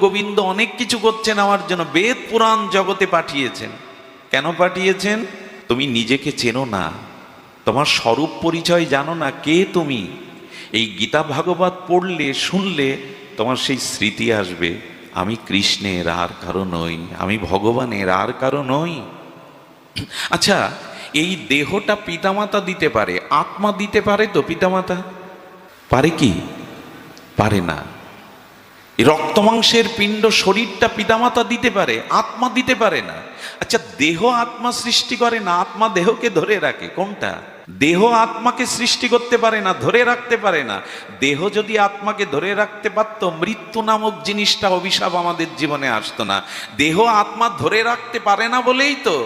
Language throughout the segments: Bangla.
গোবিন্দ অনেক কিছু করছেন আমার জন্য, বেদ পুরাণ জগতে পাঠিয়েছেন। কেন পাঠিয়েছেন? তুমি নিজেকে চেনো না, তোমার স্বরূপ পরিচয় জানো না, কে তুমি। এই গীতা ভাগবত পড়লে শুনলে তোমার সেই স্মৃতি আসবে, আমি কৃষ্ণের আর কারো নই, আমি ভগবানের আর কারো নই। আচ্ছা, এই দেহটা পিতামাতা দিতে পারে, আত্মা দিতে পারে তো পিতামাতা? পারে কি? পারে না। রক্তমাংসের পিণ্ড শরীরটা পিতামাতা দিতে পারে, আত্মা দিতে পারে না। আচ্ছা, দেহ আত্মা সৃষ্টি করে না, আত্মা দেহকে ধরে রাখে, কোনটা? দেহ আত্মাকে সৃষ্টি করতে পারে না, ধরে রাখতে পারে না। দেহ যদি আত্মাকে ধরে রাখতে পারত, মৃত্যু নামক জিনিসটা, অভিশাপ আমাদের জীবনে আসতো না। দেহ আত্মা ধরে রাখতে পারে না বলেই তো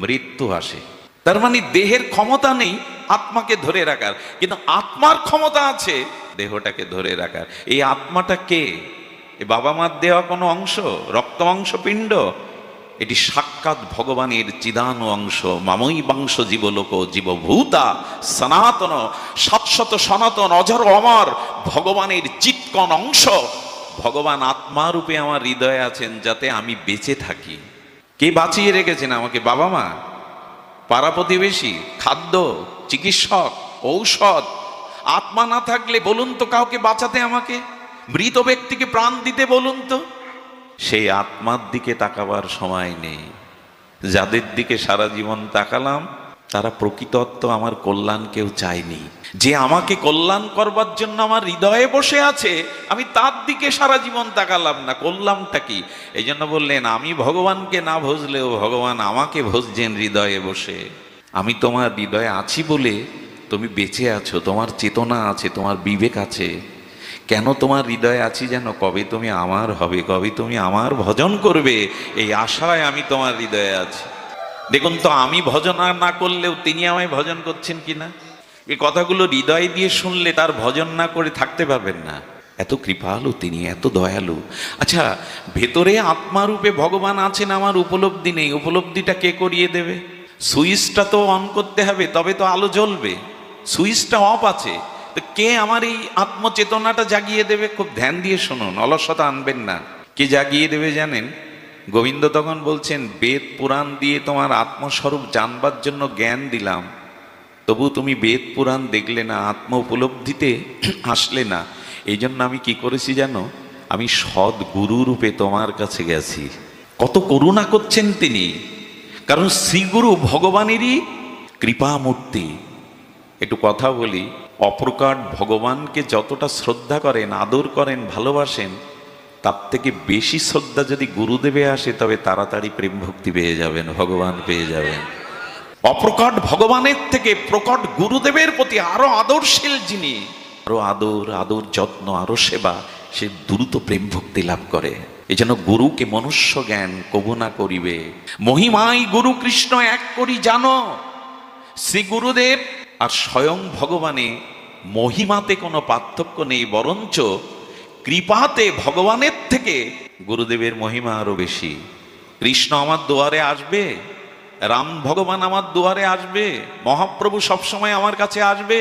মৃত্যু আসে। তার মানে দেহের ক্ষমতা নেই আত্মাকে ধরে রাখার, কিন্তু আত্মার ক্ষমতা আছে দেহটাকে ধরে রাখার। এই আত্মাটা কে? এ বাবা মার দেওয়া কোনো অংশ, রক্ত অংশ, পিণ্ড? এটি সাক্ষাৎ ভগবানের চিদানু অংশ। মামই বাংশ জীবলোক জীবভূতা সনাতন, শাশ্বত সনাতন অজর অমর ভগবানের চিৎকন অংশ। ভগবান আত্মা রূপে আমার হৃদয়ে আছেন, যাতে আমি বেঁচে থাকি। কে বাঁচিয়ে রেখেছেন আমাকে? বাবা মা, পাড়া প্রতিবেশী, খাদ্য, চিকিৎসক, ঔষধ। আত্মা না থাকলে বলুন তো কাউকে বাঁচাতে আমাকে, মৃত ব্যক্তিকে প্রাণ দিতে বলুন তো। সেই আত্মার দিকে তাকাবার সময় নেই। যাদের দিকে সারা জীবন তাকালাম তারা প্রকৃতত্ব আমার কল্যাণ কেউ চায়নি। যে আমাকে কল্যাণ করবার জন্য আমার হৃদয়ে বসে আছে, আমি তার দিকে সারা জীবন তাকালাম না, করলামটা কি? এই জন্য বললেন, আমি ভগবানকে না ভজলেও ভগবান আমাকে ভজছেন হৃদয়ে বসে। আমি তোমার হৃদয়ে আছি বলে তুমি বেঁচে আছো, তোমার চেতনা আছে, তোমার বিবেক আছে। কেন তোমার হৃদয়ে আছি যেন? কবে তুমি আমার হবে, কবে তুমি আমার ভজন করবে, এই আশায় আমি তোমার হৃদয়ে আছি। দেখুন তো, আমি ভজন না করলেও তিনি আমায় ভজন করছেন কিনা। এই কথাগুলো হৃদয় দিয়ে শুনলে তার ভজন না করে থাকতে পারবেন না। এত কৃপালু তিনি, এত দয়ালু। আচ্ছা, ভেতরে আত্মারূপে ভগবান আছেন, আমার উপলব্ধি নেই, উপলব্ধিটা কে করিয়ে দেবে? সুইচটা তো অন করতে হবে, তবে তো আলো জ্বলবে। সুইচটা অফ আছে, তো কে আমার এই আত্মচেতনাটা জাগিয়ে দেবে? খুব ধ্যান দিয়ে শুনুন, অলসতা আনবেন না। কে জাগিয়ে দেবে জানেন? গোবিন্দ তখন বলছেন, বেদ পুরাণ দিয়ে তোমার আত্মস্বরূপ জানবার জন্য জ্ঞান দিলাম, তবু তুমি বেদ পুরাণ দেখলে না, আত্ম উপলব্ধিতে আসলে না। এই জন্য আমি কি করেছি জানো? আমি সৎ গুরু রূপে তোমার কাছে গেছি। কত করুণা করছেন তিনি, কারণ শ্রীগুরু ভগবানেরই কৃপামূর্তি। একটু কথা বলি, অপ্রকাট ভগবানকে যতটা শ্রদ্ধা করেন, আদর করেন, ভালোবাসেন, তার থেকে বেশি শ্রদ্ধা যদি গুরুদেবে আসে, তবে তাড়াতাড়ি প্রেম ভক্তি পেয়ে যাবেন, ভগবান পেয়ে যাবেন। অপ্রকট ভগবানের থেকে প্রকট গুরুদেবের প্রতি আরো আদরশীল যিনি, আরো আদর, আদর যত্ন, আরো সেবা, সে দ্রুত প্রেম ভক্তি লাভ করে। এই জন্য গুরুকে মনুষ্য জ্ঞান কবু না করিবে, মহিমাই গুরু কৃষ্ণ এক করি জানো। শ্রী গুরুদেব আর স্বয়ং ভগবানে মহিমাতে কোনো পার্থক্য নেই, বরঞ্চ কৃপাতে ভগবানের থেকে গুরুদেবের মহিমা আরো বেশি। কৃষ্ণ আমার দুয়ারে আসবে, রাম ভগবান আমার দুয়ারে আসবে, মহাপ্রভু সবসময় আমার কাছে আসবে,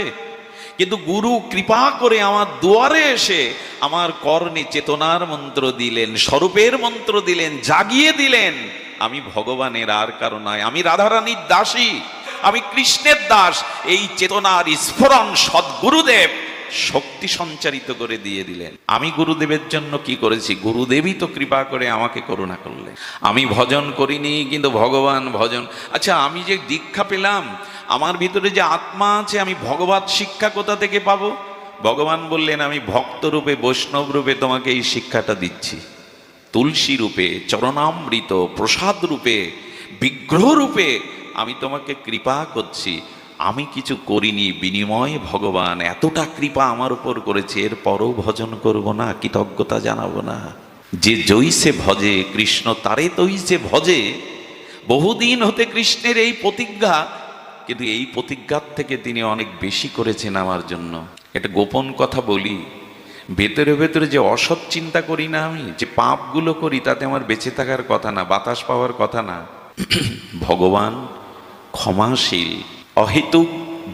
কিন্তু গুরু কৃপা করে আমার দুয়ারে এসে আমার কর্ণে চেতনার মন্ত্র দিলেন, স্বরূপের মন্ত্র দিলেন, জাগিয়ে দিলেন, আমি ভগবানের আর কারো নয়, আমি রাধারানীর দাসী, আমি কৃষ্ণের দাস। এই চেতনার স্ফুরণ সদ্গুরুদেব শক্তি সঞ্চারিত করে দিয়ে দিলেন। আমি গুরুদেবের জন্য কি করেছি? গুরুদেবই তো কৃপা করে আমাকে করুণা করলেন। আমি ভজন করিনি, কিন্তু ভগবান ভজন। আচ্ছা, আমি যে দীক্ষা পেলাম, আমার ভিতরে যে আত্মা আছে, আমি ভগবত শিক্ষা কোথা থেকে পাবো? ভগবান বললেন, আমি ভক্ত রূপে, বৈষ্ণব রূপে তোমাকে এই শিক্ষাটা দিচ্ছি। তুলসী রূপে, চরণামৃত, প্রসাদ রূপে, বিগ্রহ রূপে আমি তোমাকে কৃপা করছি। আমি কিছু করিনি, বিনিময়ে ভগবান এতটা কৃপা আমার উপর করেছে, এর পরও ভজন করব না, কৃতজ্ঞতা জানাবো না? যে জৈসে ভজে কৃষ্ণ তারে তৈসে ভজে। বহুদিন হতে কৃষ্ণের এই প্রতিজ্ঞা, কিন্তু এই প্রতিজ্ঞার থেকে তিনি অনেক বেশি করেছেন আমার জন্য। একটা গোপন কথা বলি, ভেতরে ভেতরে যে অসৎ চিন্তা করি না, আমি যে পাপগুলো করি, তাতে আমার বেঁচে থাকার কথা না, বাতাস পাওয়ার কথা না। ভগবান ক্ষমাশীল, অহেতুক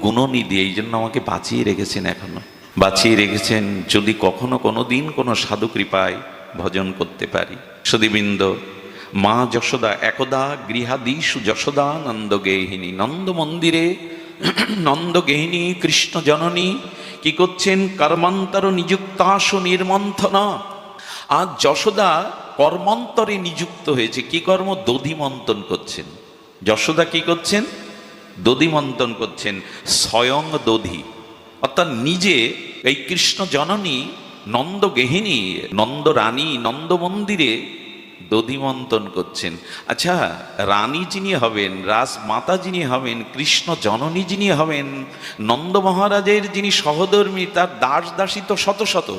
গুণনিধি, এই জন্য আমাকে বাঁচিয়ে রেখেছেন, এখনো বাঁচিয়ে রেখেছেন। যদি কখনো কোনো দিন কোনো সাধু কৃপায় ভজন করতে পারি। সুধীবৃন্দ, মা যশোদা একদা গৃহাদিষু যশোদা নন্দ গেহিনী, নন্দ মন্দিরে নন্দ গেহিনী কৃষ্ণ জননী কি করছেন? কর্মান্তর নিযুক্তাসু নির্মন্থনা। আজ যশোদা কর্মান্তরে নিযুক্ত হয়েছে। কি কর্ম? দধি মন্থন করছেন। যশোদা কি করছেন? দধি মন্থন করছেন, স্বয়ং দধি, অর্থাৎ নিজে এই কৃষ্ণ জননী নন্দ গেহিনী, নন্দ রানী নন্দ মন্দিরে দধি মন্থন করছেন। আচ্ছা, রানী যিনি হবেন, রাস মাতা যিনি হবেন, কৃষ্ণ জননী যিনি হবেন, নন্দ মহারাজের যিনি সহধর্মী, তার দাস দাসী তো শত শত,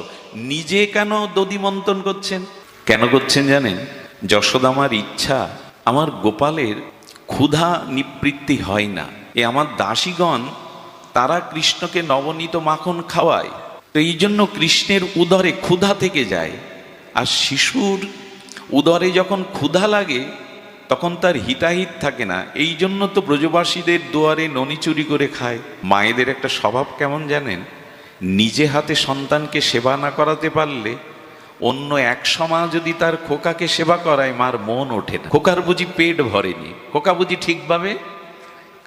নিজে কেন দধি মন্থন করছেন? কেন করছেন জানেন? যশোদামার ইচ্ছা, আমার গোপালের ক্ষুধা নিবৃত্তি হয় না, এ আমার দাসীগণ তারা কৃষ্ণকে নবনীত মাখন খাওয়ায়, তো এই জন্য কৃষ্ণের উদরে ক্ষুধা থেকে যায়। আর শিশুর উদরে যখন ক্ষুধা লাগে তখন তার হিতাহিত থাকে না, এই জন্য তো ব্রজবাসীদের দুয়ারে ননি চুরি করে খায়। মায়েদের একটা স্বভাব কেমন জানেন? নিজে হাতে সন্তানকে সেবা না করাতে পারলে অন্য এক মা যদি তার খোকাকে সেবা করায়, মার মন ওঠে না। খোকার বুঝি পেট ভরেনি, খোকা বুঝি ঠিকভাবে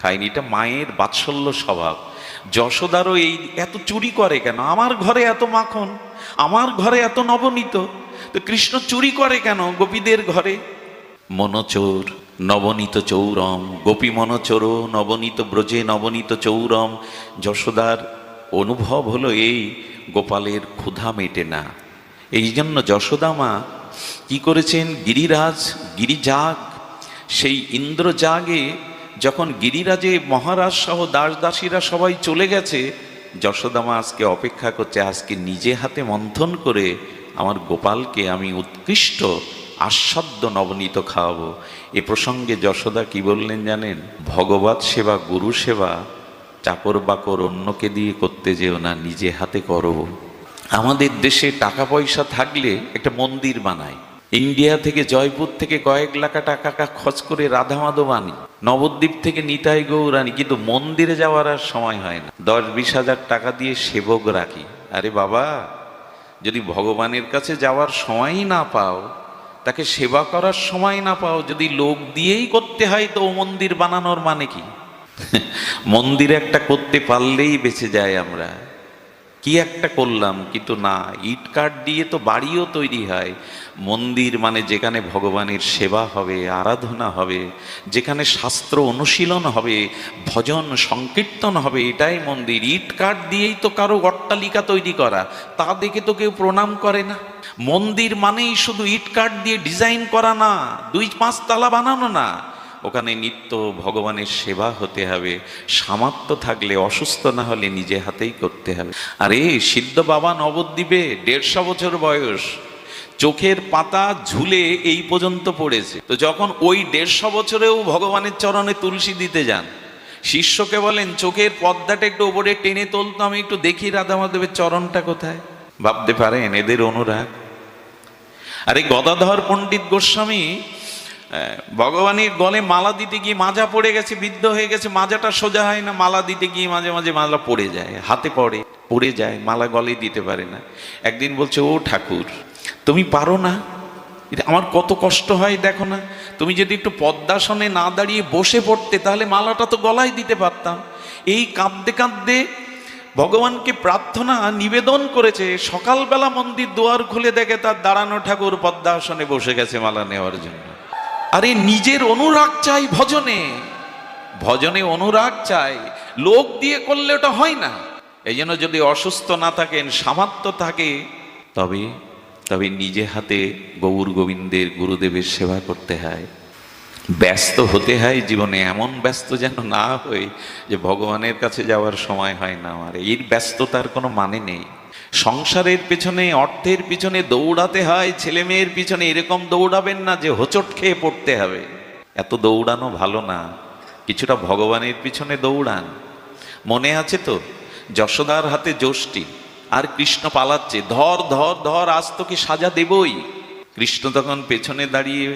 খায়নি। এটা মায়ের বাৎসল্য স্বভাব। যশোদারও এই এত চুরি করে কেন? আমার ঘরে এত মাখন, আমার ঘরে এত নবনীত, তো কৃষ্ণ চুরি করে কেন গোপীদের ঘরে? মনচোর নবনীত চৌরম, গোপী মনচোর নবনীত ব্রজে নবনীত চৌরম। যশোদার অনুভব হলো এই, গোপালের ক্ষুধা মেটে না। এই জন্য যশোদা মা কি করেছেন? গিরিরাজ গিরিজাগ, সেই ইন্দ্রজাগে যখন গিরিরাজে মহারাজ সহ দাস দাসীরা সবাই চলে গেছে, যশোদা মা আজকে অপেক্ষা করছে, আজকে নিজে হাতে মন্থন করে আমার গোপালকে আমি উৎকৃষ্ট আস্বাদ্য নবনীত খাওয়াবো। এ প্রসঙ্গে যশোদা কি বললেন জানেন? ভগবত সেবা গুরু সেবা চাকর বাকর অন্যকে দিয়ে করতে যেও না, নিজে হাতে করো। আমাদের দেশে টাকা পয়সা থাকলে একটা মন্দির বানায়, ইন্ডিয়া থেকে জয়পুর থেকে কয়েক লাখ টাকা খরচ করে রাধা মাধব আনি, নবদ্বীপ থেকে নিতাই গৌর আনি, কিন্তু মন্দিরে যাওয়ার আর সময় হয় না। 10-20 হাজার টাকা দিয়ে সেবক রাখি। আরে বাবা, যদি ভগবানের কাছে যাওয়ার সময়ই না পাও, তাকে সেবা করার সময় না পাও, যদি লোক দিয়েই করতে হয়, তো ও মন্দির বানানোর মানে কি? মন্দির একটা করতে পারলেই বেঁচে যায় আমরা। কি একটা করলাম, কিন্তু না, ইট কাঠ দিয়ে তো বাড়িও তৈরি হয়। মন্দির মানে যেখানে ভগবানের সেবা হবে, আরাধনা হবে, যেখানে শাস্ত্র অনুশীলন হবে, ভজন সংকীর্তন হবে, এটাই মন্দির। ইট কাঠ দিয়েই তো কারো অট্টালিকা তৈরি করা, তা দেখে তো কেউ প্রণাম করে না। মন্দির মানেই শুধু ইট কাঠ দিয়ে ডিজাইন করা না, 2-5 তলা বানানো না, ওখানে নিত্য ভগবানের সেবা হতে হবে। সামর্থ্য থাকলে, অসুস্থ না হলে নিজে হাতেই করতে হবে। আরে সিদ্ধ বাবা নবদ্বীপে 150 বছর বয়স, চোখের পাতা ঝুলে এই পর্যন্ত পড়েছে, তো যখন ওই 150 বছরেও ভগবানের চরণে তুলসী দিতে যান, শিষ্যকে বলেন চোখের পর্দাটা একটু ওপরে টেনে তোলতো, আমি একটু দেখি রাধা মাধবের চরণটা কোথায়। ভাবতে পারেন এদের অনুরাগ। আরে গদাধর পণ্ডিত গোস্বামী ভগবানের গলে মালা দিতে গিয়ে মাজা পড়ে গেছে, বিদ্ধ হয়ে গেছে, মাজাটা সোজা হয় না, মালা দিতে গিয়ে মাঝে মাঝে মালা পড়ে যায়, হাতে পড়ে যায়, মালা গলে দিতে পারে না। একদিন বলছে, ও ঠাকুর, তুমি পারো না? আমার কত কষ্ট হয় দেখো না, তুমি যদি একটু পদ্মাসনে না দাঁড়িয়ে বসে পড়তে, তাহলে মালাটা তো গলায় দিতে পারতাম। এই কাঁদতে কাঁদতে ভগবানকে প্রার্থনা নিবেদন করেছে। সকালবেলা মন্দির দুয়ার খুলে দেখে তার দাঁড়ানো ঠাকুর পদ্মাসনে বসে গেছে মালা নেওয়ার জন্য। আরে নিজের অনুরাগ চাই ভজনে, ভজনে অনুরাগ চাই, লোক দিয়ে করলে ওটা হয় না। এই জন্য যদি অসুস্থ না থাকেন, সামর্থ্য থাকে, তবে নিজে হাতে গৌর গোবিন্দের গুরুদেবের সেবা করতে হয়। ব্যস্ত হতে হয় জীবনে, এমন ব্যস্ত যেন না হয় যে ভগবানের কাছে যাওয়ার সময় হয় না। আমার এই ব্যস্ততার কোনো মানে নেই। সংসারের পেছনে, অর্থের পিছনে দৌড়াতে হয়, ছেলে মেয়ের পিছনে এরকম দৌড়াবেন না যে হোঁচট খেয়ে পড়তে হবে। এত দৌড়ানো ভালো না, কিছুটা ভগবানের পিছনে দৌড়ান। মনে আছে তো, যশোদার হাতে যষ্টি, আর কৃষ্ণ পালাচ্ছে, ধর ধর ধর, আজ তোকে সাজা দেবই। কৃষ্ণ তখন পেছনে দাঁড়িয়ে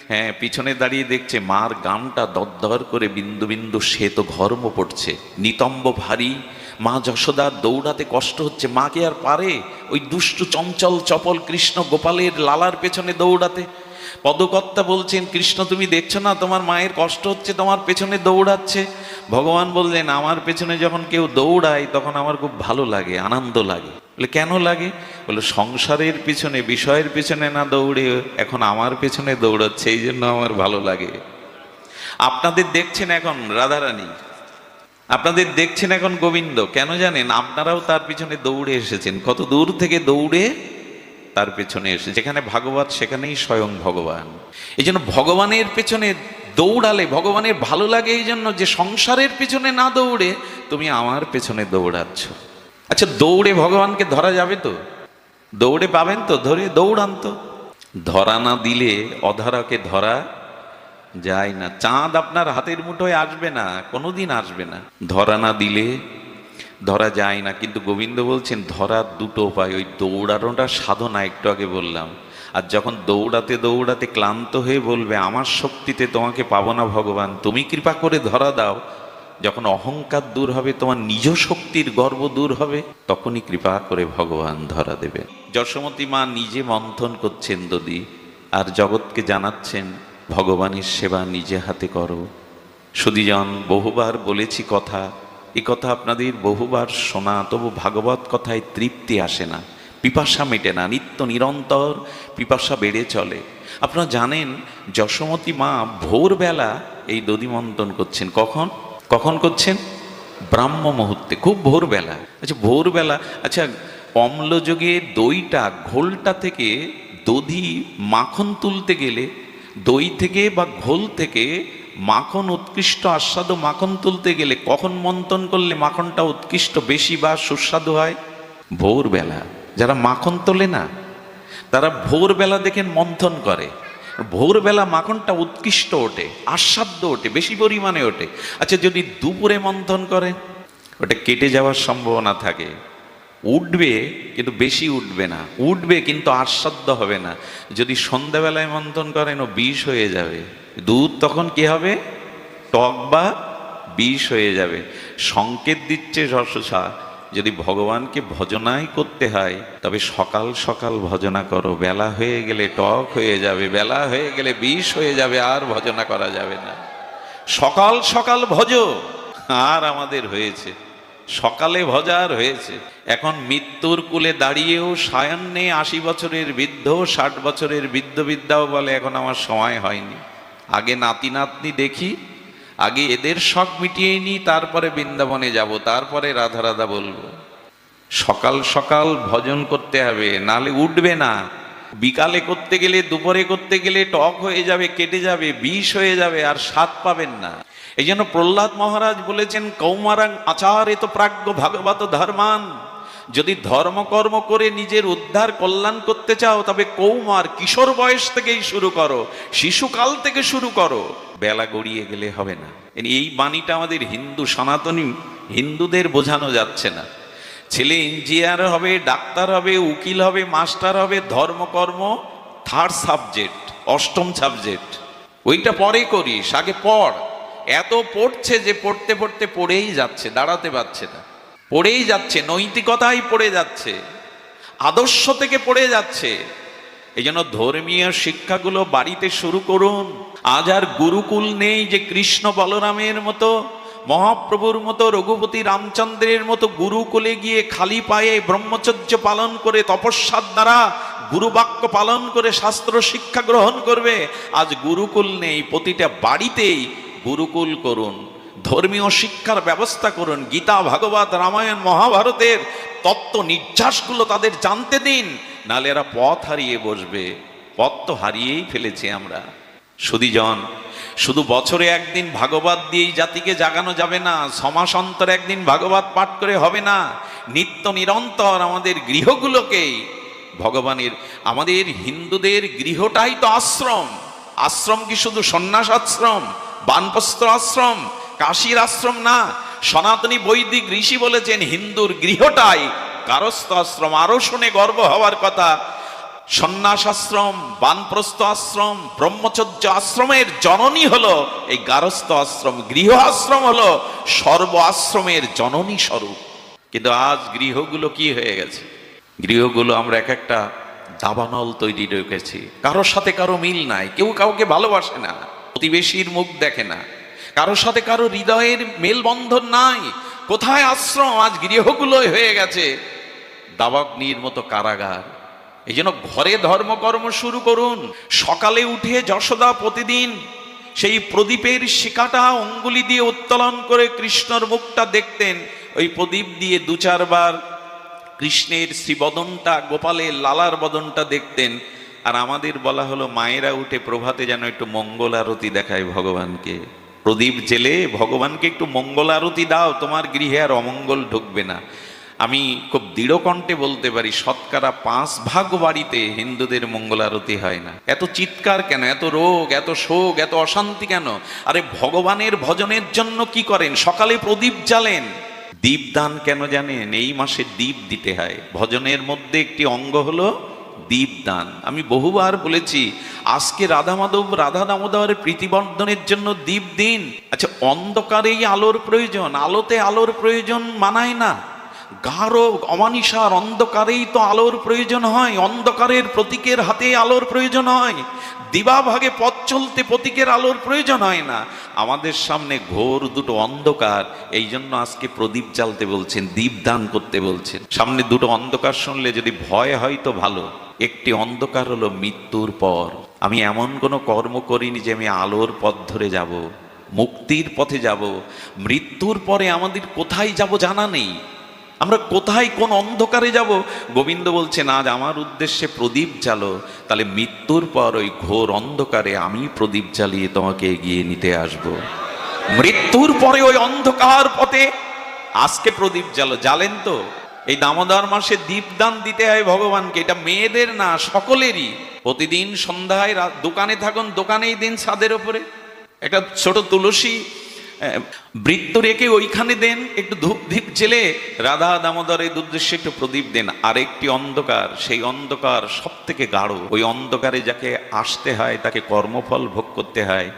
হ্যাঁ, পিছনে দাঁড়িয়ে দেখছে মার গামটা দরদর করে বিন্দু বিন্দু শ্বেত ঘর্ম পড়ছে, নিতম্ব ভারী। মা যশোদার দৌড়াতে কষ্ট হচ্ছে, মাকে আর পারে ওই দুষ্টু চঞ্চল চপল কৃষ্ণ গোপালের লালার পেছনে দৌড়াতে। পদকর্তা বলছেন, কৃষ্ণ তুমি দেখছো না তোমার মায়ের কষ্ট হচ্ছে, তোমার পেছনে দৌড়াচ্ছে। ভগবান বললেন, আমার পেছনে যখন কেউ দৌড়ায় তখন আমার খুব ভালো লাগে, আনন্দ লাগে। বলে কেন লাগে? বলে সংসারের পিছনে বিষয়ের পিছনে না দৌড়ে এখন আমার পেছনে দৌড়াচ্ছে, এই জন্য আমার ভালো লাগে। আপনাদের দেখছেন এখন রাধারানী, আপনাদের দেখছেন এখন গোবিন্দ, কেন জানেন? আপনারাও তার পিছনে দৌড়ে এসেছেন, কত দূর থেকে দৌড়ে তার পেছনে এসে। যেখানে ভাগবত সেখানেই স্বয়ং ভগবান। এই জন্য ভগবানের পেছনে দৌড়ালে ভগবানের ভালো লাগে, এই জন্য যে সংসারের পেছনে না দৌড়ে তুমি আমার পেছনে দৌড়াচ্ছ। আচ্ছা, দৌড়ে ভগবানকে ধরা যাবে তো? দৌড়ে পাবেন তো? ধরে দৌড়ান তো। ধরা না দিলে অধরাকে ধরা যায় না। চাঁদ আপনার হাতের মুঠোয় আসবে না, কোনোদিন আসবে না। ধরা না দিলে ধরা যায় না। কিন্তু গোবিন্দ বলছেন ধরার দুটো উপায়, ওই দৌড়ানোটা সাধনা, একটু আগে বললাম। আর যখন দৌড়াতে দৌড়াতে ক্লান্ত হয়ে বলবে আমার শক্তিতে তোমাকে পাবো না ভগবান, তুমি কৃপা করে ধরা দাও, যখন অহংকার দূর হবে, তোমার নিজ শক্তির গর্ব দূর হবে, তখনই কৃপা করে ভগবান ধরা দেবে। যশোমতী মা নিজে মন্থন করছেন দধি, আর জগৎকে জানাচ্ছেন ভগবানের সেবা নিজে হাতে করো। সুধীজন, বহুবার বলেছি কথা, এ কথা আপনাদের বহুবার শোনা, তবু ভাগবত কথায় তৃপ্তি আসে না, পিপাসা মেটে না, নিত্য নিরন্তর পিপাসা বেড়ে চলে। আপনারা জানেন যশোমতী মা ভোরবেলা এই দধি মন্থন করছেন। কখন কখন করছেন? ব্রাহ্ম মুহূর্তে, খুব ভোরবেলা। আচ্ছা, ভোরবেলা, আচ্ছা, অম্লযোগে দইটা ঘোলটা থেকে দধি মাখন তুলতে গেলে, দই থেকে বা ঘোল থেকে মাখন উৎকৃষ্ট আস্বাদু মাখন তুলতে গেলে কখন মন্থন করলে মাখনটা উৎকৃষ্ট বেশি বা সুস্বাদু হয়? ভোরবেলা। যারা মাখন তোলে না তারা ভোরবেলা দেখেন মন্থন করে, ভোরবেলা মাখনটা উৎকৃষ্ট ওঠে, আস্বাদ্য ওঠে, বেশি পরিমাণে ওঠে। আচ্ছা, যদি দুপুরে মন্থন করে ওটা কেটে যাওয়ার সম্ভাবনা থাকে, উঠবে কিন্তু বেশি উঠবে না, উঠবে কিন্তু আস্বাদ্য হবে না। যদি সন্ধ্যাবেলায় মন্থন করেন ও বিষ হয়ে যাবে, দুধ তখন কি হবে? টক বা বিষ হয়ে যাবে। সংকেত দিচ্ছে রসসা, যদি ভগবানকে ভজনাই করতে হয় তবে সকাল সকাল ভজনা করো, বেলা হয়ে গেলে টক হয়ে যাবে, বেলা হয়ে গেলে বিষ হয়ে যাবে, আর ভজনা করা যাবে না। সকাল সকাল ভজো। আর আমাদের হয়েছে সকালে ভজার হয়েছে। এখন মৃত্যুর কূলে দাঁড়িয়েও সায়ান্নে 80 বছরের বৃদ্ধ, 60 বছরের বৃদ্ধ বিদ্যাও বলে এখন আমার সময় হয়নি, আগে নাতি নাতনি দেখি, আগে এদের শখ মিটিয়ে নিই, তারপরে বৃন্দাবনে যাব, তারপরে রাধা রাধা বলবো। সকাল সকাল ভজন করতে হবে, নালে উঠবে না। বিকালে করতে গেলে, দুপুরে করতে গেলে টক হয়ে যাবে, কেটে যাবে, বিষ হয়ে যাবে, আর স্বাদ পাবেন না। এই জন্য প্রহ্লাদ মহারাজ বলেছেন, কৌমারাং আচারিত প্রাজ্ঞ ভাগবত ধর্মান। যদি ধর্মকর্ম করে নিজের উদ্ধার কল্যাণ করতে চাও তবে কৌমার কিশোর বয়স থেকেই শুরু করো, শিশুকাল থেকে শুরু করো, বেলা গড়িয়ে গেলে হবে না। এই বাণীটা আমাদের হিন্দু সনাতনী হিন্দুদের বোঝানো যাচ্ছে না। ছেলে ইঞ্জিনিয়ার হবে, ডাক্তার হবে, উকিল হবে, মাস্টার হবে, ধর্মকর্ম 3rd সাবজেক্ট, 8ম সাবজেক্ট, ওইটা পরে করিস, আগে পড়। এত পড়ছে যে পড়তে পড়তে পড়েই যাচ্ছে, দাঁড়াতে পারছে না, পড়েই যাচ্ছে, নৈতিকতাই পড়ে যাচ্ছে, আদর্শ থেকে পড়ে যাচ্ছে। এই জন্য ধর্মীয় শিক্ষাগুলো বাড়িতে শুরু করুন। আজ আর গুরুকুল নেই যে কৃষ্ণ বলরামের মতো, মহাপ্রভুর মতো, রঘুপতি রামচন্দ্রের মতো গুরুকুলে গিয়ে খালি পায়ে ব্রহ্মচর্য পালন করে, তপস্যার দ্বারা গুরুবাক্য পালন করে শাস্ত্র শিক্ষা গ্রহণ করবে। আজ গুরুকুল নেই, প্রতিটা বাড়িতেই গুরুকুল করুন, ধর্মীয় শিক্ষার ব্যবস্থা করুন। গীতা, ভাগবত, রামায়ণ, মহাভারতের তত্ত্ব নির্যাসগুলো তাদের জানতে দিন, নাহলে এরা পথ হারিয়ে বসবে। পথ তো হারিয়েই ফেলেছি আমরা। সুধীজন, শুধু বছরে একদিন ভাগবত দিয়েই জাতিকে জাগানো যাবে না, 6 মাস অন্তর একদিন ভাগবত পাঠ করে হবে না। নিত্য নিরন্তর আমাদের গৃহগুলোকেই ভগবানের, আমাদের হিন্দুদের গৃহটাই তো আশ্রম। আশ্রম কি শুধু সন্ন্যাস আশ্রম, বানপ্রস্থ আশ্রম, কাশীর আশ্রম না। সনাতনী বৈদিক ঋষি বলেছেন হিন্দুর গৃহটাই গারস্থ আশ্রম। আরো শুনে গর্ব হওয়ার কথা, সন্ন্যাস আশ্রম, বানপ্রস্থ আশ্রম, ব্রহ্মচর্য আশ্রমের জননী হলো এই গারস্থ আশ্রম। গৃহ আশ্রম হলো সর্ব আশ্রমের জননী স্বরূপ। কিন্তু আজ গৃহগুলো কি হয়ে গেছে? গৃহগুলো আমরা এক একটা দাবানল তৈরি রেখেছি, কারোর সাথে কারো মিল নাই, কেউ কাউকে ভালোবাসে না, প্রতিবেশীর মুখ দেখে না, কারোর সাথে কারো হৃদয়ের মেলবন্ধন নাই। কোথায় আশ্রম? আজ গৃহগুলোই হয়ে গেছে দাবাগ্নির মতো কারাগার। এই জন্য ঘরে ধর্মকর্ম শুরু করুন। সকালে উঠে যশোদা প্রতিদিন সেই প্রদীপের শিখাটা অঙ্গুলি দিয়ে উত্তোলন করে কৃষ্ণর মুখটা দেখতেন। ওই প্রদীপ দিয়ে দু চারবার কৃষ্ণের শ্রীবদনটা, গোপালের লালার বদনটা দেখতেন। আর আমাদের বলা হলো মায়েরা উঠে প্রভাতে যেন একটু মঙ্গল আরতি দেখায় ভগবানকে। প্রদীপ জেলে ভগবানকে একটু মঙ্গল আরতি দাও, তোমার গৃহে আর অমঙ্গল ঢুকবে না। আমি খুব দৃঢ় কণ্ঠে বলতে পারি, শতকরা 5 ভাগ বাড়িতে হিন্দুদের মঙ্গল আরতি হয় না। এত চিৎকার কেন? এত রোগ, এত শোক, এত অশান্তি কেন? আরে ভগবানের ভজনের জন্য কি করেন? সকালে প্রদীপ জ্বালেন। দীপদান কেন জানেন? এই মাসে দীপ দিতে হয়। ভজনের মধ্যে একটি অঙ্গ হলো দীপদান। আমি বহুবার বলেছি, আজকে রাধা মাধব, রাধা দামোদরের প্রীতিবর্ধনের জন্য দীপ দিন। আচ্ছা, অন্ধকারেই আলোর প্রয়োজন, আলোতে আলোর প্রয়োজন মানায় না। গাঢ় অমানিসার অন্ধকারেই তো আলোর প্রয়োজন হয়। অন্ধকারের প্রতীকের হাতে আলোর প্রয়োজন হয়। দিবা ভাগে পথ চলতে প্রতীকের আলোর প্রয়োজন হয় না। আমাদের সামনে ঘোর দুটো অন্ধকার, এই জন্য আজকে প্রদীপ জ্বালতে বলছেন, দীপ দান করতে বলছেন। সামনে দুটো অন্ধকার শুনলে যদি ভয় হয় তো ভালো। একটি অন্ধকার হলো মৃত্যুর পর। আমি এমন কোনো কর্ম করিনি যে আমি আলোর পথ ধরে যাব, মুক্তির পথে যাব। মৃত্যুর পরে আমাদের কোথায় যাব জানা নেই। আমরা কোথায়, কোন অন্ধকারে যাব? গোবিন্দ বলছেন, আজ আমার উদ্দেশ্যে প্রদীপ জ্বালো, তাহলে মৃত্যুর পর ওই ঘোর অন্ধকারে আমি প্রদীপ জ্বালিয়ে তোমাকে এগিয়ে নিতে আসব। মৃত্যুর পরে ওই অন্ধকার পথে আজকে প্রদীপ জ্বালো। জ্বালেন তো? এই দামোদর মাসে দীপদান দিতে হয় ভগবানকে। এটা মেয়েদের না, সকলেরই। প্রতিদিন সন্ধ্যায় দোকানে থাকুন, দোকানেই দিন ছাদের ওপরে একটা ছোট তুলসী বৃত্ত রেখে ওইখানে দেন, একটু ধূপ ধীপ জেলে রাধা দামোদরের উদ্দেশ্যে একটু প্রদীপ দেন। আরেকটি অন্ধকার, সেই অন্ধকার সব থেকে গাঢ়। ওই অন্ধকারে যাকে আসতে হয়, তাকে কর্মফল ভোগ করতে হয়।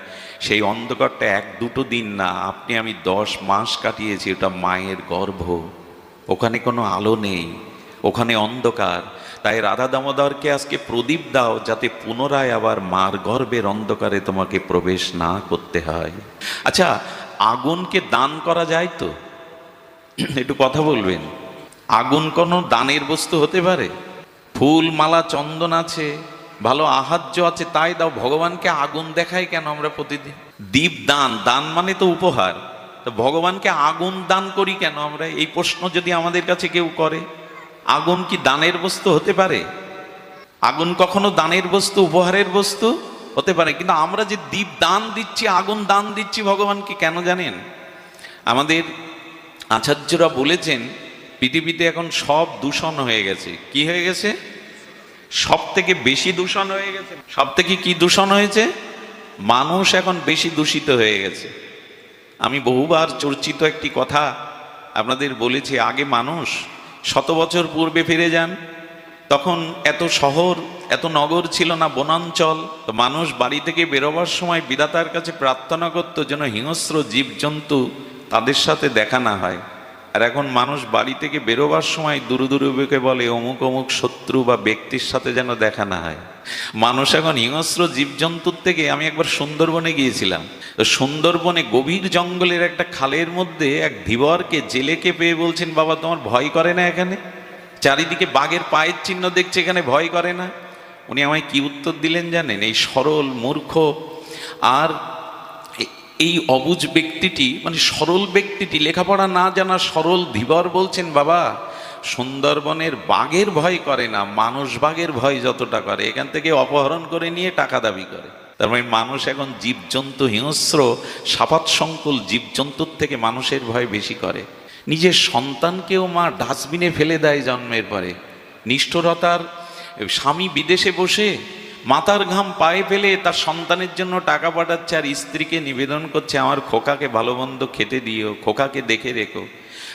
সেই অন্ধকারটা 1-2 দিন না, আপনি আমি 10 মাস কাটিয়েছি। ওটা মায়ের গর্ভ, ওখানে কোনো আলো নেই, ওখানে অন্ধকার। তাই রাধা দামোদরকে আজকে প্রদীপ দাও, যাতে পুনরায় আবার মার গর্ভের অন্ধকারে তোমাকে প্রবেশ না করতে হয়। আচ্ছা, আগুনকে দান করা যায় তো? একটু কথা বলবেন। আগুন কোনো দানের বস্তু হতে পারে? ফুল মালা চন্দন আছে, ভালো আহার্য আছে, তাই দাও। ভগবানকে আগুন দেখাই কেন আমরা প্রতিদিন? দীপ দান, দান মানে তো উপহার। তো ভগবানকে আগুন দান করি কেন আমরা? এই প্রশ্ন যদি আমাদের কাছে কেউ করে, আগুন কি দানের বস্তু হতে পারে? আগুন কখনো দানের বস্তু, উপহারের বস্তু হতে পারে? কিন্তু আমরা যে দীপ দান দিচ্ছি, আগুন দান দিচ্ছি ভগবানকে কেন জানেন? আমাদের আচার্যরা বলেছেন, পৃথিবীতে এখন সব দূষণ হয়ে গেছে। কি হয়ে গেছে? সব থেকে বেশি দূষণ হয়ে গেছে। সব থেকে কি দূষণ হয়েছে? মানুষ এখন বেশি দূষিত হয়ে গেছে। আমি বহুবার চর্চিত একটি কথা আপনাদের বলেছি, আগে মানুষ 100 বছর পূর্বে ফিরে যান, তখন এত শহর, এত নগর ছিল না, বনাঞ্চল। তো মানুষ বাড়ি থেকে বেরোবার সময় বিধাতার কাছে প্রার্থনা করত যেন হিংস্র জীবজন্তু তাদের সাথে দেখা না হয়। আর এখন মানুষ বাড়ি থেকে বেরোবার সময় দূর দূরকে বলে অমুক অমুক শত্রু বা ব্যক্তির সাথে যেন দেখা না হয়। মানুষ এখন হিংস্র জীবজন্তুর থেকে, আমি একবার সুন্দরবনে গিয়েছিলাম, তো সুন্দরবনে গভীর জঙ্গলের একটা খালের মধ্যে এক ধীবরকে জেলেকে পেয়ে বলছেন, বাবা তোমার ভয় করে না? এখানে চারিদিকে বাঘের পায়ের চিহ্ন দেখছে, এখানে ভয় করে না? উনি আমায় কি উত্তর দিলেন জানেন? এই সরল মূর্খ আর এই অবুঝ ব্যক্তিটি, মানে সরল ব্যক্তিটি, লেখাপড়া না জানা সরল ধীবর বলছেন, বাবা সুন্দরবনের বাঘের ভয় করে না, মানুষ বাঘের ভয় যতটা করে। এখান থেকে অপহরণ করে নিয়ে টাকা দাবি করে। তার মানে মানুষ এখন জীবজন্তু, হিংস্র সাপাত সংকুল জীবজন্তুর থেকে মানুষের ভয় বেশি করে। নিজের সন্তানকেও মা ডাস্টবিনে ফেলে দেয় জন্মের পরে। নিষ্ঠুরতার স্বামী বিদেশে বসে মাথার ঘাম পায়ে ফেলে তার সন্তানের জন্য টাকা পাঠাচ্ছে, আর স্ত্রীকে নিবেদন করছে আমার খোকাকে ভালো মন্দ খেতে দিও, খোকাকে দেখে রেখো।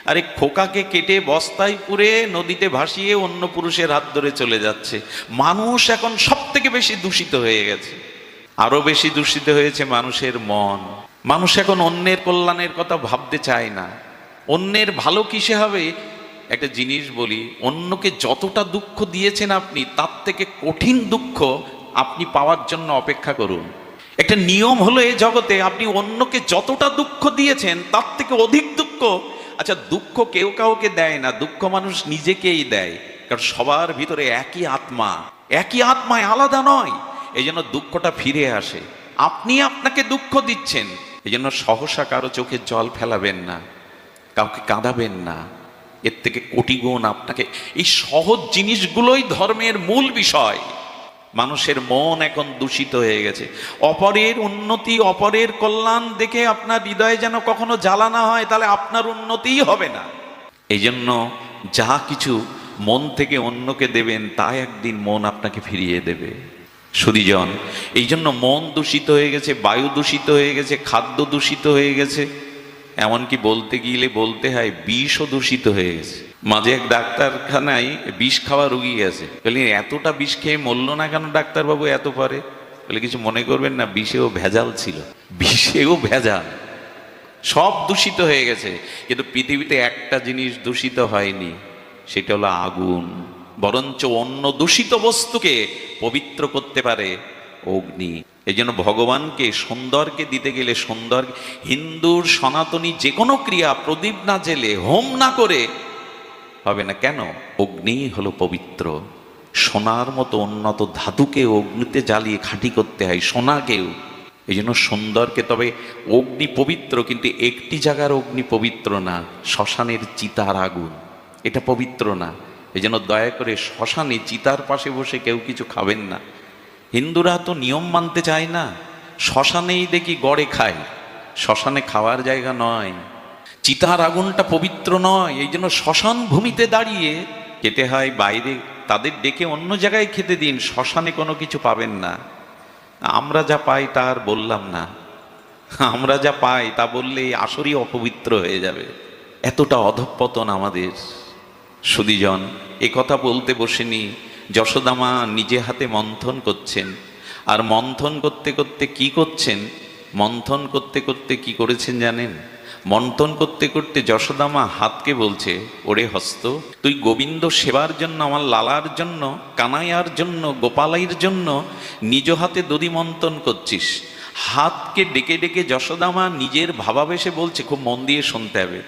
আরে খোকাকে কেটে বস্তায় পুরে নদীতে ভাসিয়ে অন্য পুরুষের হাত ধরে চলে যাচ্ছে। মানুষ এখন সব থেকে বেশি দূষিত হয়ে গেছে। আরো বেশি দূষিত হয়েছে মানুষের মন। মানুষ এখন অন্যের কল্যাণের কথা ভাবতে চায় না। অন্যের ভালো কিসে হবে? একটা জিনিস বলি, অন্যকে যতটা দুঃখ দিয়েছেন আপনি, তার থেকে কঠিন দুঃখ আপনি পাওয়ার জন্য অপেক্ষা করুন। একটা নিয়ম হলো এই জগতে, আপনি অন্যকে যতটা দুঃখ দিয়েছেন তার থেকে অধিক দুঃখ, আচ্ছা দুঃখ কেউ কাউকে দেয় না, দুঃখ মানুষ নিজেকেই দেয়। কারণ সবার ভিতরে একই আত্মা, একই আত্মায়, আলাদা নয়। এই জন্য দুঃখটা ফিরে আসে। আপনি আপনাকে দুঃখ দিচ্ছেন, এই জন্য সহসা কারো চোখে জল ফেলাবেন না, কাউকে কাঁদাবেন না। এর থেকে কোটি গুণ আপনাকে, এই সহজ জিনিসগুলোই ধর্মের মূল বিষয়। মানুষের মন এখন দূষিত হয়ে গেছে। অপরের উন্নতি, অপরের কল্যাণ দেখে আপনার হৃদয়ে যেন কখনো জ্বালা না হয়, তাহলে আপনার উন্নতিই হবে না। এই জন্য যা কিছু মন থেকে অন্যকে দেবেন, তা একদিন মন আপনাকে ফিরিয়ে দেবে। সুধীজন, এই জন্য মন দূষিত হয়ে গেছে, বায়ু দূষিত হয়ে গেছে, খাদ্য দূষিত হয়ে গেছে, এমনকি বলতে গেলে বলতে হয় বিষও দূষিত হয়ে গেছে। মাঝে এক ডাক্তারখানায় বিষ খাওয়া রুগী গেছে, বলি এতটা বিষ খেয়ে মরল না কেন ডাক্তারবাবু এত পরে? বলে কিছু মনে করবেন না, বিষেও ভেজাল ছিল, বিষেও ভেজাল, সব দূষিত হয়ে গেছে। কিন্তু পৃথিবীতে একটা জিনিস দূষিত হয়নি, সেটা হলো আগুন। বরঞ্চ অন্য দূষিত বস্তুকে পবিত্র করতে পারে অগ্নি। এই জন্য ভগবানকে, সুন্দরকে দিতে গেলে সুন্দর, হিন্দুর সনাতনী যে কোনো ক্রিয়া প্রদীপ না জেলে, হোম না করে হবে না। কেন? অগ্নি হলো পবিত্র। সোনার মতো উন্নত ধাতুকে অগ্নিতে জ্বালিয়ে খাঁটি করতে হয়, সোনাকেও। এই জন্য সুন্দরকে, তবে অগ্নি পবিত্র, কিন্তু একটি জায়গার অগ্নি পবিত্র না, শ্মশানের চিতার আগুন, এটা পবিত্র না। এই জন্য দয়া করে শ্মশানে চিতার পাশে বসে কেউ কিছু খাবেন না। হিন্দুরা তো নিয়ম মানতে চায় না, শ্মশানেই দেখি গড়ে খায়, শ্মশানে খাওয়ার জায়গা নয়, চিতার আগুনটা পবিত্র নয়। এই জন্য শ্মশান ভূমিতে দাঁড়িয়ে খেতে হয়। বাইরে তাদের ডেকে অন্য জায়গায় খেতে দিন, শ্মশানে কোনো কিছু পাবেন না। আমরা যা পাই তা আর বললাম না, আমরা যা পাই তা বললেই আসরই অপবিত্র হয়ে যাবে। এতটা অধঃপতন আমাদের। সুধীজন, এ কথা বলতে বসেনি, যশোদামা নিজে হাতে মন্থন করছেন। আর মন্থন করতে করতে কি করছেন? মন্থন করতে করতে কি করেছেন জানেন? মন্থন করতে করতে যশোদামা হাতকে বলছে, ওরে হস্ত, তুই গোবিন্দ সেবার জন্য, আমার লালার জন্য, কানাইয়ার জন্য, গোপালাইয়ের জন্য নিজ হাতে দধি মন্থন করছিস। হাতকে ডেকে ডেকে যশোদামা নিজের ভাবাবেশে বলছে, খুব মন দিয়ে শুনতে হবে,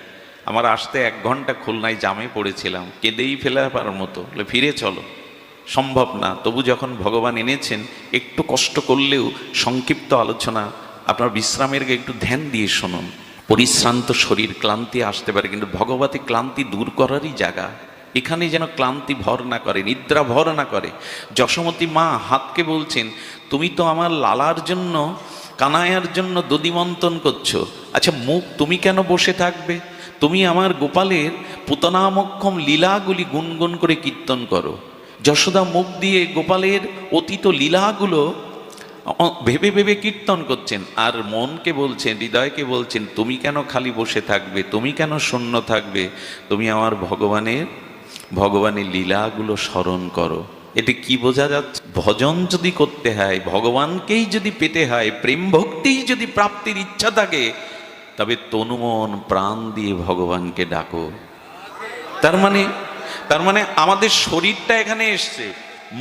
আমার আসতে 1 ঘন্টা খুলনায় জামে পড়েছিলাম, কেঁদেই ফেলার মতো, ফিরে চলো, সম্ভব না। তবু যখন ভগবান এনেছেন, একটু কষ্ট করলেও সংক্ষিপ্ত আলোচনা, আপনার বিশ্রামের একটু ধ্যান দিয়ে শুনুন। পরিশ্রান্ত শরীর, ক্লান্তি আসতে পারে, কিন্তু ভগবতী ক্লান্তি দূর করারই জায়গা। এখানে যেন ক্লান্তি ভর না করে, নিদ্রা ভর না করে। যশোমতী মা হাতকে বলছেন, তুমি তো আমার লালার জন্য, কানাইয়ার জন্য দধিমন্থন করছো, আচ্ছা মুখ তুমি কেন বসে থাকবে? তুমি আমার গোপালের পুতনামক্ষম লীলাগুলি গুনগুন করে কীর্তন করো। যশোদা মুখ দিয়ে গোপালের অতীত লীলাগুলো ভেবে ভেবে কীর্তন করছেন, আর মনকে বলছেন, হৃদয়কে বলছেন, তুমি কেন খালি বসে থাকবে, তুমি কেন শূন্য থাকবে, তুমি আমার ভগবানের লীলাগুলো স্মরণ করো। এতে কি বোঝা যাচ্ছে? ভজন যদি করতে হয়, ভগবানকেই যদি পেতে হয়, প্রেম ভক্তিই যদি প্রাপ্তির ইচ্ছা থাকে, তবে তনুমন প্রাণ দিয়ে ভগবানকে ডাকো। তার মানে আমাদের শরীরটা এখানে এসছে,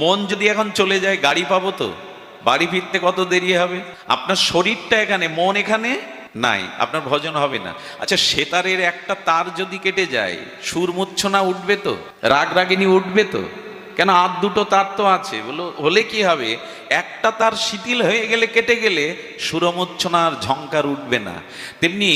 মন যদি এখন চলে যায়, গাড়ি পাবো তো? বাড়ি ফিরতে কত দেরি হবে? আপনার শরীরটা এখানে, মন এখানে নাই, আপনার ভজন হবে না। আচ্ছা, সেতারের একটা তার যদি কেটে যায়, সুর মূর্ছনা উঠবে তো? রাগ রাগিনী উঠবে তো? কেন, আর 2টো তার তো আছে। হলে কি হবে? একটা তার শিথিল হয়ে গেলে, কেটে গেলে, সুরমূর্ছনার ঝংকার উঠবে না। তেমনি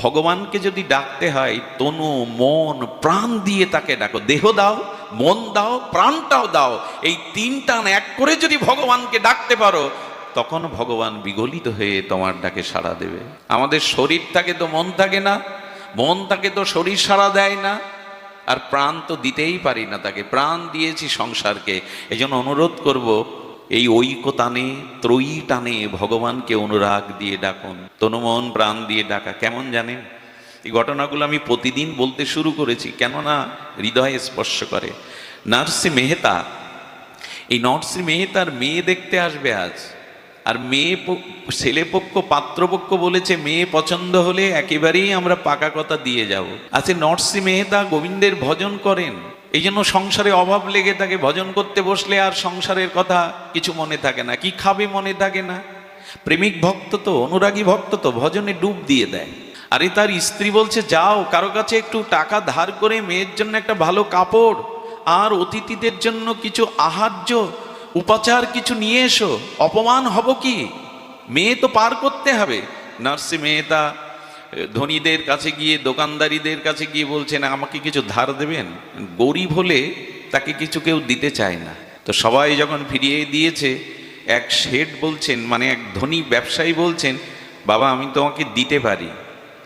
ভগবানকে যদি ডাকতে হয়, তনু মন প্রাণ দিয়ে তাকে ডাকো। দেহ দাও, মন দাও, প্রাণটাও দাও, এই 3টা এক করে যদি ভগবানকে ডাকতে পারো, তখন ভগবান বিগলিত হয়ে তোমার ডাকে সাড়া দেবে। আমাদের শরীর থাকে তো মন থাকে না, মন থাকে তো শরীর সাড়া দেয় না, আর প্রাণ তো দিতেই পারি না তাকে। প্রাণ দিয়েছি সংসারকে। এই জন্য অনুরোধ করব, এই ঐক্য টানে, ত্রয়ী টানে ভগবানকে অনুরাগ দিয়ে ডাকুন। তনুমন প্রাণ দিয়ে ডাকা কেমন জানেন? এই ঘটনাগুলো আমি প্রতিদিন বলতে শুরু করেছি, কেননা হৃদয়ে স্পর্শ করে। নার্সি মেহতা, এই নার্সি মেহতার মেয়ে দেখতে আসবে আজ। আর ছেলেপক্ষ পাত্রপক্ষ বলেছে মেয়ে পছন্দ হলে একেবারেই আমরা পাকা কথা দিয়ে যাব। আচ্ছা, নার্সি মেহতা গোবিন্দের ভজন করেন, এই জন্য সংসারে অভাব লেগে থাকে, ভজন করতে বসলে আর সংসারের কথা কিছু মনে থাকে না, কি খাবে মনে থাকে না। প্রেমিক ভক্ত তো, অনুরাগী ভক্ত তো, ভজনে ডুব দিয়ে দেয়। আরে তার স্ত্রী বলছে যাও কারো কাছে একটু টাকা ধার করে মেয়ের জন্য একটা ভালো কাপড় আর অতিথিদের জন্য কিছু আহার্য উপাচার কিছু নিয়ে এসো, অপমান হব কি, মেয়ে তো পার করতে হবে। নার্সি মেহতা ধনীদের কাছে গিয়ে, দোকানদারিদের কাছে গিয়ে বলছেন আমাকে কিছু ধার দেবেন। গরিব হলে তাকে কিছু কেউ দিতে চায় না। তো সবাই যখন ফিরিয়ে দিয়েছে, এক শেঠ বলছেন, মানে এক ধনী ব্যবসায়ী বলছেন, বাবা আমি তোমাকে দিতে পারি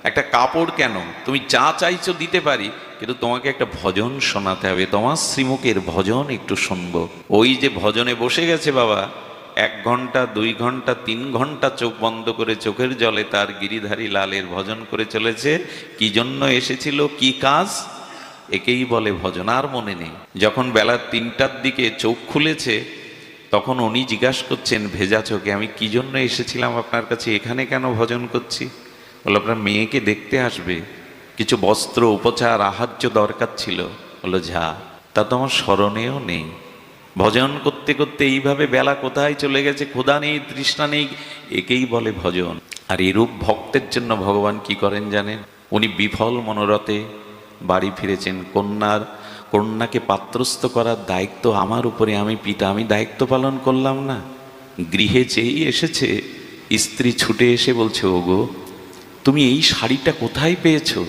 একটা কাপড়, কেন, তুমি যা চাইছো দিতে পারি, কিন্তু তোমাকে একটা ভজন শোনাতে হবে, তোমার শ্রীমুখের ভজন একটু শুনবো। ওই যে ভজনে বসে গেছে বাবা, 1 ঘন্টা 2 ঘন্টা 3 ঘন্টা চোখ বন্ধ করে চোখের জলে তার গিরিধারী লালের ভজন করে চলেছে। কি জন্য এসেছিল, কি কাজ, একেই বলে ভজন। আর মনে নেই। যখন বেলা 3টার দিকে চোখ খুলেছে, তখন উনি জিজ্ঞাসা করছেন ভেজা চোখে, আমি কি জন্য এসেছিলাম আপনার কাছে, এখানে কেন ভজন করছি? বললো আপনার মেয়েকে দেখতে আসবে, কিছু বস্ত্র উপচার আহার্য দরকার ছিল। বললো যা, তা তো আমার স্মরণেও নেই। ভজন করতে করতে এইভাবে বেলা কোথায় চলে গেছে, ক্ষুধা নেই, তৃষ্ণা নেই, একেই বলে ভজন। আর এরূপ ভক্তের জন্য ভগবান কি করেন জানেন? উনি বিফল মনোরথে বাড়ি ফিরেছেন। কন্যাকে পাত্রস্থ করার দায়িত্ব আমার উপরে, আমি পিতা, আমি দায়িত্ব পালন করলাম না। গৃহে যেই এসেছে, স্ত্রী ছুটে এসে বলছে, ওগো তুমি এই শাড়িটা কোথায় পেয়েছো,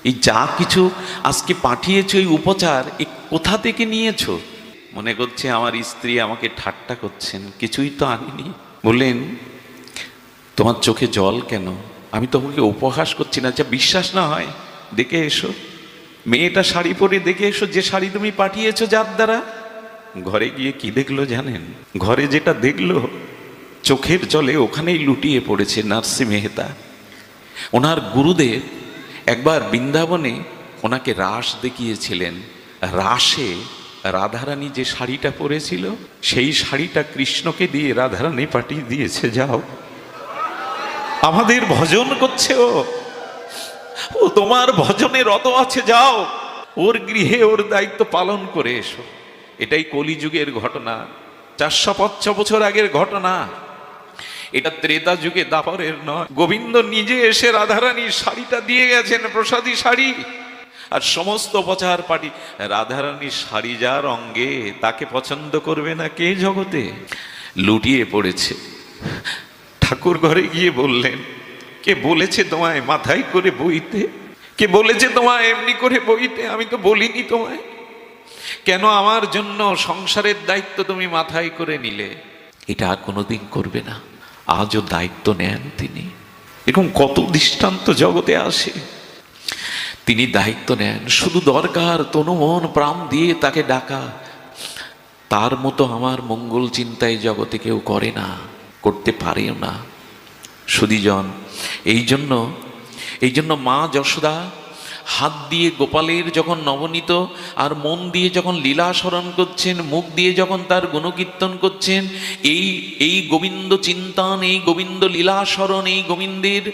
এই যা কিছু আজকে পাঠিয়েছো এই উপচার, এ কোথা থেকে নিয়েছো? মনে করছে আমার স্ত্রী আমাকে ঠাট্টা করছেন, কিছুই তো আনিনি। বললেন তোমার চোখে জল কেন, আমি তোমাকে উপহাস করছি না। আচ্ছা বিশ্বাস না হয় দেখে এসো, মেয়েটা শাড়ি পরে দেখে এসো, যে শাড়ি তুমি পাঠিয়েছো যার দ্বারা। ঘরে গিয়ে কি দেখলো জানেন? ঘরে যেটা দেখলো, চোখের জলে ওখানেই লুটিয়ে পড়েছে নার্সি মেহতা। ওনার গুরুদেব একবার বৃন্দাবনে ওনাকে রাস দেখিয়েছিলেন। রাসে রাধারানী যে শাড়িটা পরেছিল, সেই শাড়িটা কৃষ্ণকে দিয়ে রাধারানী পাঠিয়ে দিয়েছে। যাও, আমাদের ভজন করছে ও তোমার ভজনে রত আছে, যাও ওর গৃহে ওর দায়িত্ব পালন করে এসো। এটাই কলিযুগের ঘটনা, 405 বছর আগের ঘটনা। এটা ত্রেতা যুগে, দাপরের নয়। গোবিন্দ নিজে এসে রাধারানীর শাড়িটা দিয়ে গেছেন, প্রসাদী শাড়ি। আর সমস্ত প্রচার পার্টি রাধারানীর শাড়ি যার অঙ্গে, তাকে পছন্দ করবে না কে জগতে? লুটিয়ে পড়েছে। ঠাকুর ঘরে গিয়ে বললেন, কে বলেছে তোমায় মাথায় করে বইতে? কে বলেছে তোমায় এমনি করে বইতে? আমি তো বলিনি তোমায়। কেন আমার জন্য সংসারের দায়িত্ব তুমি মাথায় করে নিলে? এটা আর কোনোদিন করবে না। আজও দায়িত্ব নেন তিনি। এরকম কত দৃষ্টান্ত জগতে আসে, তিনি দায়িত্ব নেন। শুধু দরকার তনু মন প্রাণ দিয়ে তাকে ডাকা। তার মতো আমার মঙ্গল চিন্তায় জগতে কেউ করে না, করতে পারেও না। সুধীজন, এই জন্য মা যশোদা হাত দিয়ে গোপালের যখন নবনীত আর মন দিয়ে যখন লীলা স্মরণ করছেন, মুখ দিয়ে যখন তার গুণকীর্তন করছেন, এই গোবিন্দ চিন্তন, এই গোবিন্দ লীলা স্মরণ, এই গোবিন্দের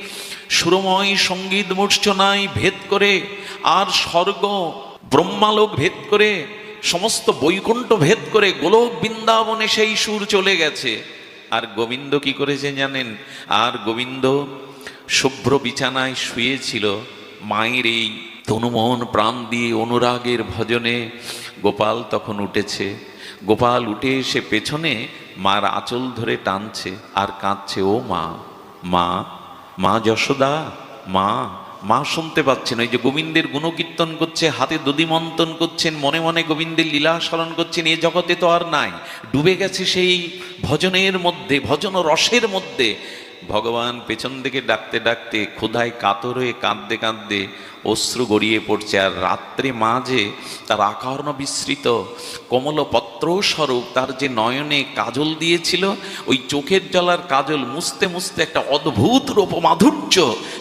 সুরময় সঙ্গীত মূর্ছনায় ভেদ করে, আর স্বর্গ ব্রহ্মালোক ভেদ করে, সমস্ত বৈকুণ্ঠ ভেদ করে গোলক বৃন্দাবনে সেই সুর চলে গেছে। আর গোবিন্দ কি করেছে জানেন? আর গোবিন্দ শুভ্র বিছানায় শুয়েছিল, মায়ের এই তনুমন প্রাণ দিয়ে অনুরাগের ভজনে। গোপাল তখন উঠেছে। গোপাল উঠে এসে পেছনে মার আঁচল ধরে টানছে আর কাঁদছে, ও মা, মা, মা যশোদা, মা। মা শুনতে পাচ্ছেন, ওই যে গোবিন্দের গুণকীর্তন করছে, হাতে দধিমন্থন করছেন, মনে মনে গোবিন্দের লীলা স্মরণ করছেন। এ জগতে তো আর নাই, ডুবে গেছে সেই ভজনের মধ্যে, ভজন রসের মধ্যে। ভগবান পেছন থেকে ডাকতে ডাকতে ক্ষুধায় কাতর হয়ে কাঁদতে কাঁদতে অশ্রু গড়িয়ে পড়ছে। আর রাত্রে মা যে তার আকর্ণ বিস্মৃত কমল পত্র স্বরূপ তার যে নয়নে কাজল দিয়েছিল, ওই চোখের জলার কাজল মুছতে মুছতে একটা অদ্ভুত রূপ মাধুর্য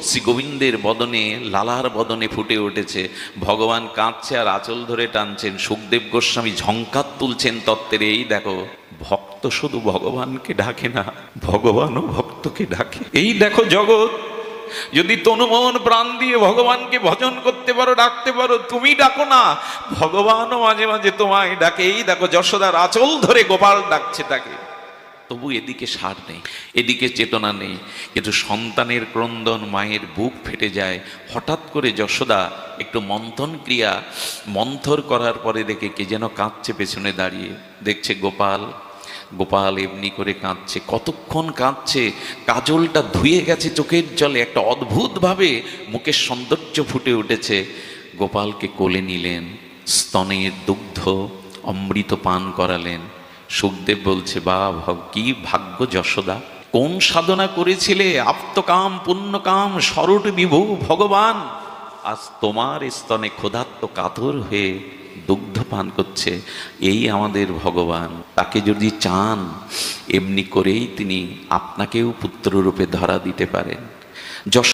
শ্রী গোবিন্দের বদনে, লালার বদনে ফুটে উঠেছে। ভগবান কাঁদছে আর আঁচল ধরে টানছেন। সুখদেব গোস্বামী ঝঙ্কার তুলছেন তত্ত্বের, এই দেখো ভক্ত শুধু ভগবানকে ডাকে না, ভগবানও ভক্তকে ডাকে। এই দেখো জগৎ, যদি তনুমন প্রাণ দিয়ে ভগবানকে ভজন করতে পারো, ডাকতে পারো, তুমি ডাকো না, ভগবানও মাঝে মাঝে তোমায় ডাকে। এই দেখো যশোদার আঁচল ধরে গোপাল ডাকছে তাকে। তবু এদিকে সার নেই, এদিকে চেতনা নেই। কিন্তু সন্তানের ক্রন্দন, মায়ের বুক ফেটে যায়। হঠাৎ করে যশোদা একটু মন্থন ক্রিয়া মন্থর করার পরে দেখে কে যেন কাঁদছে পেছনে দাঁড়িয়ে। দেখছে গোপাল, গোপাল এমনি করে কাঁদছে। কতক্ষণ কাঁদছে, কাজলটা ধুয়ে গেছে চোখের জলে, একটা অদ্ভুতভাবে মুখের সৌন্দর্য ফুটে উঠেছে। গোপালকে কোলে নিলেন, স্তনের দুগ্ধ অমৃত পান করালেন। সুখদেব বলছে, বা কি ভাগ্য যশোদা, কোন সাধনা করেছিলে, আপ্তকাম পুণ্যকাম সরট বিভু ভগবান, আজ তোমার স্তনে ক্ষুধার্ত কাতর হয়ে দুগ্ধ পান করছে। এই আমাদের ভগবান। তাকে যদি চান এমনি করেই তিনি আপনাকেও পুত্ররূপে ধরা দিতে পারেন। যশ